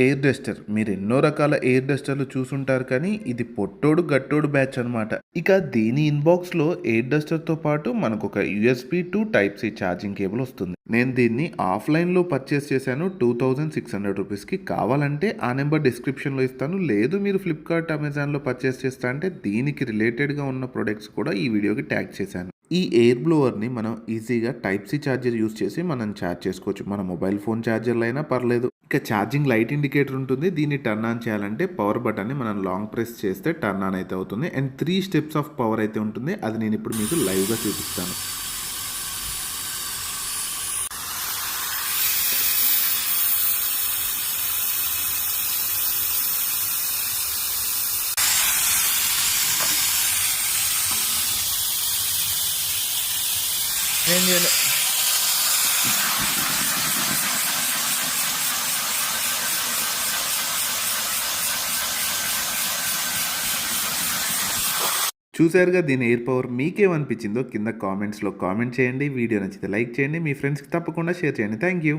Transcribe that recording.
Air Duster మీరు ఎన్నో రకాల ఎయిర్ డస్టర్లు చూసుంటారు కానీ ఇది పొట్టోడు గట్టోడు బ్యాచ్ అనమాట. ఇక దీని ఇన్బాక్స్లో ఎయిర్ డస్టర్తో పాటు మనకు ఒక USB to type C charging cable వస్తుంది. నేను దీన్ని ఆఫ్లైన్లో పర్చేస్ చేశాను 2600 రూపీస్కి. కావాలంటే ఆ నెంబర్ డిస్క్రిప్షన్లో ఇస్తాను, లేదు మీరు ఫ్లిప్కార్ట్ అమెజాన్లో పర్చేస్ చేస్తా అంటే దీనికి రిలేటెడ్గా ఉన్న ప్రొడక్ట్స్ కూడా ఈ వీడియోకి ట్యాగ్ చేశాను. ఈ ఎయిర్ బ్లోవర్ని మనం ఈజీగా టైప్ సి ఛార్జర్ యూస్ చేసి మనం ఛార్జ్ చేసుకోవచ్చు. మన మొబైల్ ఫోన్ ఛార్జర్లు అయినా పర్లేదు. ఇక ఛార్జింగ్ లైట్ ఇండికేటర్ ఉంటుంది. దీన్ని టర్న్ ఆన్ చేయాలంటే పవర్ బటన్ని మనం లాంగ్ ప్రెస్ చేస్తే టర్న్ ఆన్ అయితే అవుతుంది. అండ్ 3 స్టెప్స్ ఆఫ్ పవర్ అయితే ఉంటుంది. అది నేను ఇప్పుడు మీకు లైవ్గా చూపిస్తాను. ఏం చేయలే. చూసారుగా దీని ఎయిర్ పవర్. మీకేమనిపించిందో కింద కామెంట్స్లో కామెంట్ చేయండి. వీడియో నచ్చితే లైక్ చేయండి. మీ ఫ్రెండ్స్కి తప్పకుండా షేర్ చేయండి. Thank you.